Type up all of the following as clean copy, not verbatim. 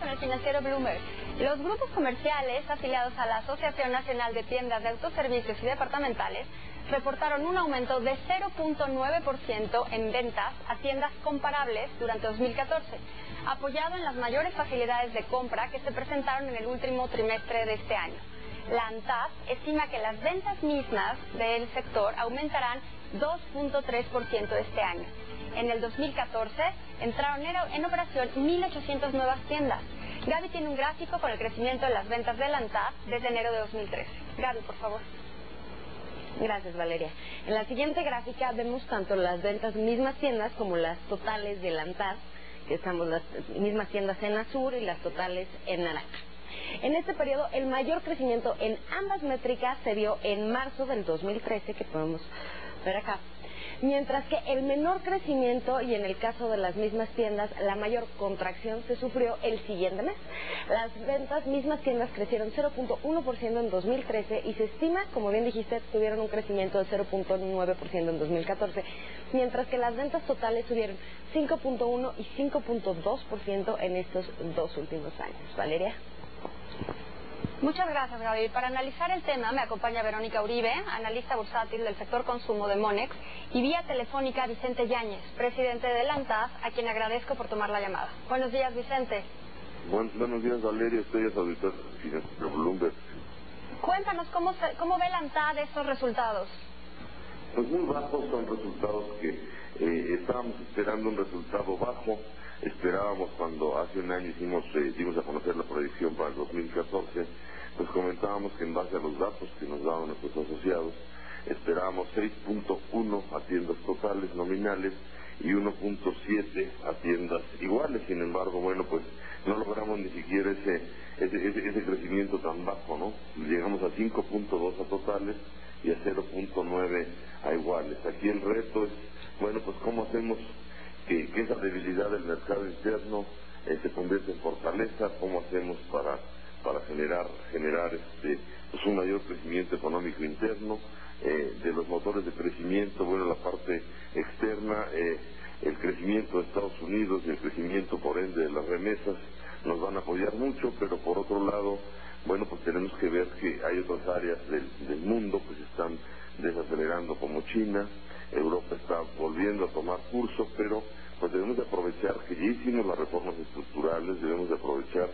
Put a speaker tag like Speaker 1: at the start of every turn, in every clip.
Speaker 1: con el financiero Bloomberg. Los grupos comerciales afiliados a la Asociación Nacional de Tiendas de Autoservicios y Departamentales reportaron un aumento de 0.9% en ventas a tiendas comparables durante 2014, apoyado en las mayores facilidades de compra que se presentaron en el último trimestre de este año. La ANTAD estima que las ventas mismas del sector aumentarán 2.3% este año. En el 2014 entraron en operación 1.800 nuevas tiendas. Gaby tiene un gráfico con el crecimiento de las ventas de la ANTAD desde enero de 2013. Gaby, por favor.
Speaker 2: Gracias, Valeria. En la siguiente gráfica vemos tanto las ventas mismas tiendas como las totales de la ANTAD, que estamos las mismas tiendas en azul y las totales en naranja. En este periodo, el mayor crecimiento en ambas métricas se dio en marzo del 2013, que podemos ver acá, mientras que el menor crecimiento, y en el caso de las mismas tiendas, la mayor contracción se sufrió el siguiente mes. Las ventas mismas tiendas crecieron 0.1% en 2013 y se estima, como bien dijiste, tuvieron un crecimiento de 0.9% en 2014, mientras que las ventas totales subieron 5.1 y 5.2% en estos dos últimos años. Valeria.
Speaker 1: Muchas gracias, Gaby. Para analizar el tema me acompaña Verónica Uribe, analista bursátil del sector consumo de Monex, y vía telefónica Vicente Yáñez, presidente de la ANTAD, a quien agradezco por tomar la llamada. Buenos días, Vicente.
Speaker 3: Buenos días, Valeria. Estoy a auditor de Bloomberg.
Speaker 1: Cuéntanos, ¿cómo ve la ANTAD estos resultados?
Speaker 3: Pues muy bajos, son resultados que estábamos esperando un resultado bajo. Esperábamos cuando hace un año dimos a conocer la proyección para el 2014, pues comentábamos que en base a los datos que nos daban nuestros asociados, esperábamos 6.1 a tiendas totales nominales y 1.7 a tiendas iguales. Sin embargo, bueno, pues no logramos ni siquiera ese crecimiento tan bajo, ¿no? Llegamos a 5.2 a totales y a 0.9 a iguales. Aquí el reto es, bueno, pues cómo hacemos que esa debilidad del mercado interno se convierta en fortaleza, cómo hacemos para generar pues un mayor crecimiento económico interno, de los motores de crecimiento, bueno, la parte externa, el crecimiento de Estados Unidos y el crecimiento por ende de las remesas nos van a apoyar mucho, pero por otro lado, bueno, pues tenemos que ver que hay otras áreas del mundo que se están desacelerando, como China. Europa está volviendo a tomar curso, pero pues debemos de aprovechar que ya hicimos las reformas estructurales, debemos de aprovechar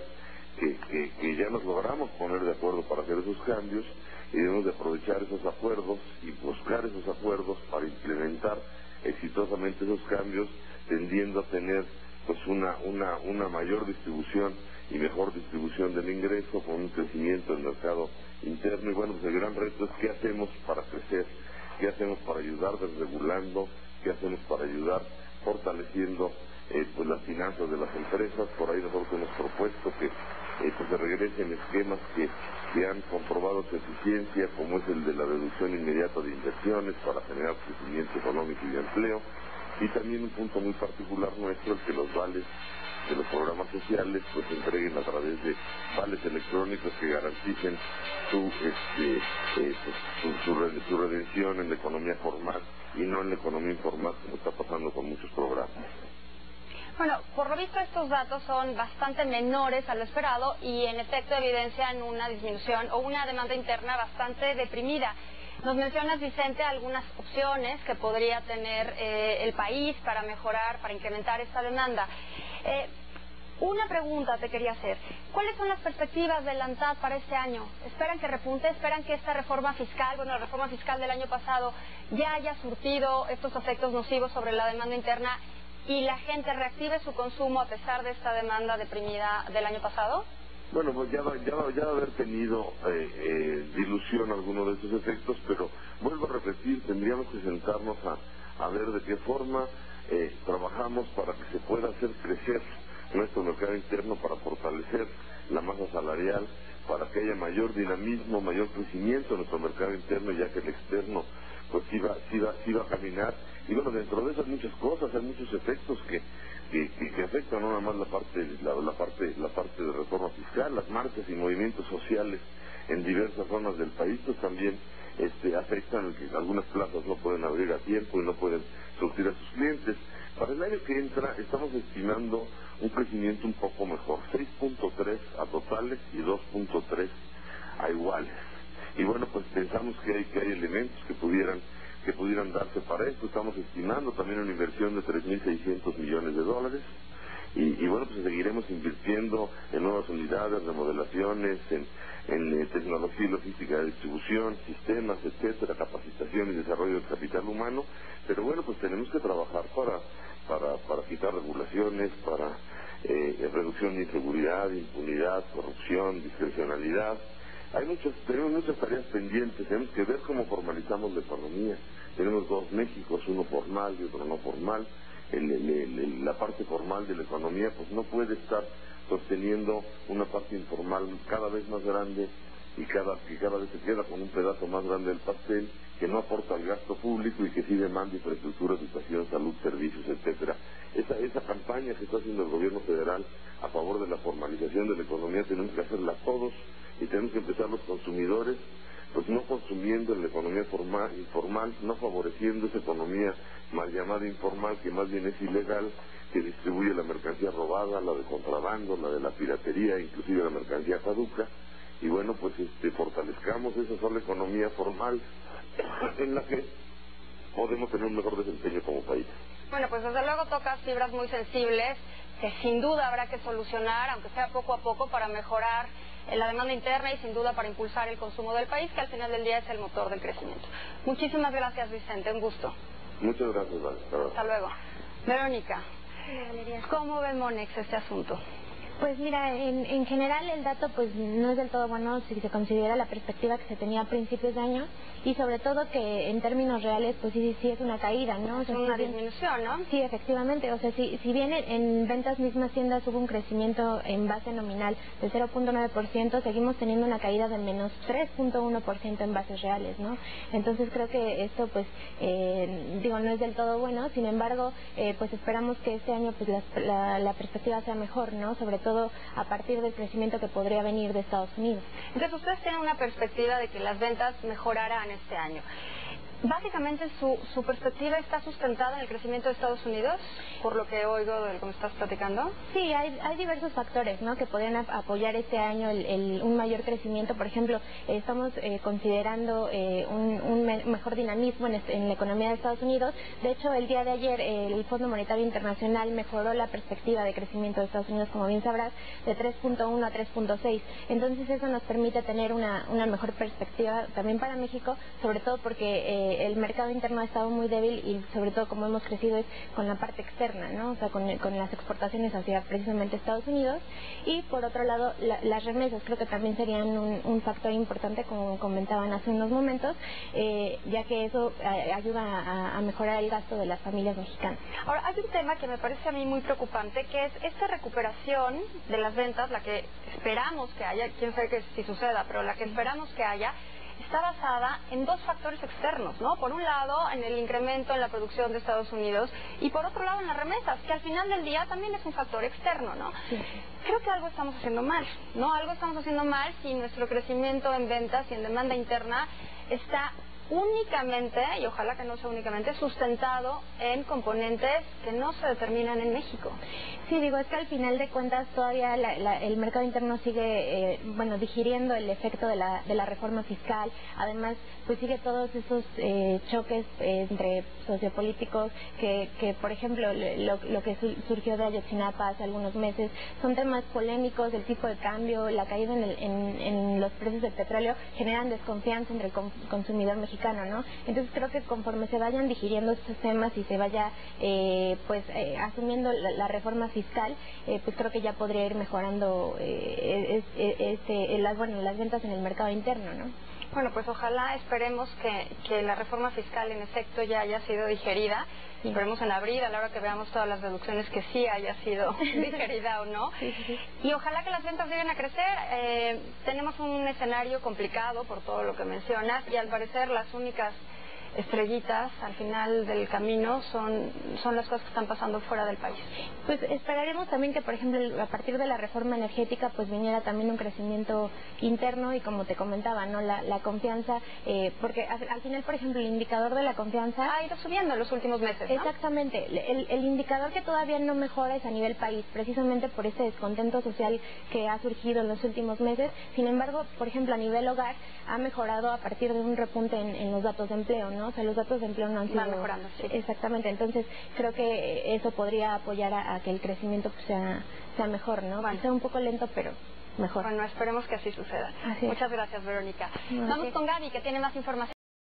Speaker 3: que ya nos logramos poner de acuerdo para hacer esos cambios, y debemos de aprovechar esos acuerdos y buscar esos acuerdos para implementar exitosamente esos cambios, tendiendo a tener pues una mayor distribución y mejor distribución del ingreso, con un crecimiento del mercado interno. Y bueno, pues el gran reto es qué hacemos para crecer, qué hacemos para ayudar desregulando, qué hacemos para ayudar fortaleciendo pues las finanzas de las empresas. Por ahí nosotros hemos propuesto que pues se regresen esquemas que han comprobado su eficiencia, como es el de la reducción inmediata de inversiones para generar crecimiento económico y de empleo, y también un punto muy particular nuestro, el que los vales de los programas sociales pues se entreguen a través de vales electrónicos que garanticen su redención en la economía formal y no en la economía informal, como está pasando con muchos programas.
Speaker 1: Bueno, por lo visto estos datos son bastante menores a lo esperado y en efecto evidencian una disminución o una demanda interna bastante deprimida. Nos mencionas, Vicente, algunas opciones que podría tener el país para mejorar, para incrementar esta demanda. Una pregunta te quería hacer. ¿Cuáles son las perspectivas de la ANTAD para este año? ¿Esperan que repunte? ¿Esperan que esta reforma fiscal, la reforma fiscal del año pasado, ya haya surtido estos efectos nocivos sobre la demanda interna y la gente reactive su consumo a pesar de esta demanda deprimida del año pasado?
Speaker 3: Bueno, pues ya va a haber tenido dilución alguno de esos efectos, pero vuelvo a repetir, tendríamos que sentarnos a ver de qué forma trabajamos para que se pueda hacer crecer nuestro mercado interno, para fortalecer la masa salarial, para que haya mayor dinamismo, mayor crecimiento en nuestro mercado interno, ya que el externo pues sí va a caminar. Y bueno, dentro de esas muchas cosas, hay muchos efectos que afectan no nada más la parte de reforma fiscal, las marcas y movimientos sociales en diversas zonas del país, pues también afectan que algunas plazas no pueden abrir a tiempo y no pueden surtir a sus clientes. Para el año que entra estamos estimando un crecimiento un poco mejor, 6.3 a totales y 2.3 a iguales. Y bueno, pues pensamos que hay elementos que pudieran darse para esto. Estamos estimando también una inversión de 3.600 millones de dólares. Y bueno, pues seguiremos invirtiendo en nuevas unidades, remodelaciones, en tecnología y logística de distribución, sistemas, etcétera, capacitación y desarrollo del capital humano. Pero bueno, pues tenemos que trabajar para quitar regulaciones, para reducción de inseguridad, impunidad, corrupción, discrecionalidad. Tenemos muchas tareas pendientes. Tenemos que ver cómo formalizamos la economía. Tenemos dos Méxicos, uno formal y otro no formal. La parte formal de la economía pues no puede estar sosteniendo una parte informal cada vez más grande y cada vez se queda con un pedazo más grande del pastel que no aporta al gasto público y que sí demanda infraestructura, educación, salud, servicios, etcétera. Esa campaña que está haciendo el gobierno federal a favor de la formalización de la economía tenemos que hacerla todos y tenemos que empezar los consumidores pues no consumiendo en la economía informal, no favoreciendo esa economía mal llamada informal, que más bien es ilegal, que distribuye la mercancía robada, la de contrabando, la de la piratería, inclusive la mercancía caduca. Y bueno, pues fortalezcamos esa sola economía formal en la que podemos tener un mejor desempeño como país.
Speaker 1: Bueno, pues desde luego tocas fibras muy sensibles que sin duda habrá que solucionar, aunque sea poco a poco, para mejorar la demanda interna y sin duda para impulsar el consumo del país, que al final del día es el motor del crecimiento. Muchísimas gracias, Vicente, un gusto.
Speaker 3: Muchas gracias, Vale.
Speaker 1: Hasta luego. Verónica, ¿cómo ve Monex este asunto?
Speaker 4: Pues mira, en general el dato pues no es del todo bueno si se considera la perspectiva que se tenía a principios de año y sobre todo que en términos reales pues sí es una caída, ¿no? O sea,
Speaker 1: es una disminución, ¿no?
Speaker 4: Sí, efectivamente, o sea, si bien en ventas mismas tiendas hubo un crecimiento en base nominal de 0.9%, seguimos teniendo una caída de menos 3.1% en bases reales, ¿no? Entonces creo que esto pues no es del todo bueno, sin embargo pues esperamos que este año pues la perspectiva sea mejor, ¿no? Sobre todo a partir del crecimiento que podría venir de Estados Unidos.
Speaker 1: Entonces ustedes tienen una perspectiva de que las ventas mejorarán este año. Básicamente su perspectiva está sustentada en el crecimiento de Estados Unidos, por lo que oigo de lo que me estás platicando.
Speaker 4: Sí, hay diversos factores, ¿no?, que podrían apoyar este año un mayor crecimiento. Por ejemplo, estamos considerando un mejor dinamismo en la economía de Estados Unidos. De hecho, el día de ayer el Fondo Monetario Internacional mejoró la perspectiva de crecimiento de Estados Unidos, como bien sabrás, de 3.1 a 3.6. Entonces eso nos permite tener una mejor perspectiva también para México, sobre todo porque el mercado interno ha estado muy débil y sobre todo como hemos crecido es con la parte externa, ¿no? O sea, con las exportaciones hacia precisamente Estados Unidos. Y por otro lado, las remesas creo que también serían un factor importante, como comentaban hace unos momentos, ya que eso ayuda a mejorar el gasto de las familias mexicanas.
Speaker 1: Ahora, hay un tema que me parece a mí muy preocupante, que es esta recuperación de las ventas, la que esperamos que haya, quién sabe que si suceda, pero la que esperamos que haya, está basada en dos factores externos, ¿no? Por un lado, en el incremento en la producción de Estados Unidos y por otro lado en las remesas, que al final del día también es un factor externo, ¿no?
Speaker 4: Sí.
Speaker 1: Creo que algo estamos haciendo mal, ¿no? Algo estamos haciendo mal si nuestro crecimiento en ventas y en demanda interna está únicamente, y ojalá que no sea únicamente, sustentado en componentes que no se determinan en México.
Speaker 4: Sí, digo, es que al final de cuentas todavía el mercado interno sigue, digiriendo el efecto de la reforma fiscal. Además, pues sigue todos esos choques entre sociopolíticos que, por ejemplo, lo que surgió de Ayotzinapa hace algunos meses, son temas polémicos, el tipo de cambio, la caída en los precios del petróleo generan desconfianza entre el consumidor mexicano, ¿no? Entonces creo que conforme se vayan digiriendo estos temas y se vaya asumiendo la reforma fiscal, pues creo que ya podría ir mejorando las ventas en el mercado interno, ¿no?
Speaker 1: Bueno, pues ojalá, esperemos que la reforma fiscal en efecto ya haya sido digerida. Sí. Esperemos en abril, a la hora que veamos todas las deducciones, que sí haya sido digerida o no.
Speaker 4: Sí.
Speaker 1: Y ojalá que las ventas lleguen a crecer. Tenemos un escenario complicado por todo lo que mencionas y al parecer las únicas estrellitas al final del camino son las cosas que están pasando fuera del país.
Speaker 4: Pues esperaremos también que, por ejemplo, a partir de la reforma energética, pues viniera también un crecimiento interno y, como te comentaba, ¿no? La confianza, porque al final, por ejemplo, el indicador de la confianza
Speaker 1: ha ido subiendo en los últimos meses, ¿no?
Speaker 4: Exactamente. El indicador que todavía no mejora es a nivel país, precisamente por ese descontento social que ha surgido en los últimos meses. Sin embargo, por ejemplo, a nivel hogar ha mejorado a partir de un repunte en los datos de empleo, ¿no? O sea, los datos de empleo no han sido...
Speaker 1: Va mejorando, sí.
Speaker 4: Exactamente. Entonces, creo que eso podría apoyar a que el crecimiento pues, sea mejor, ¿no?
Speaker 1: Bueno.
Speaker 4: Sea un poco lento, pero mejor.
Speaker 1: Bueno, esperemos que así suceda.
Speaker 4: Así es.
Speaker 1: Muchas gracias, Verónica.
Speaker 4: No,
Speaker 1: Vamos
Speaker 4: sí.
Speaker 1: con Gaby, que tiene más información.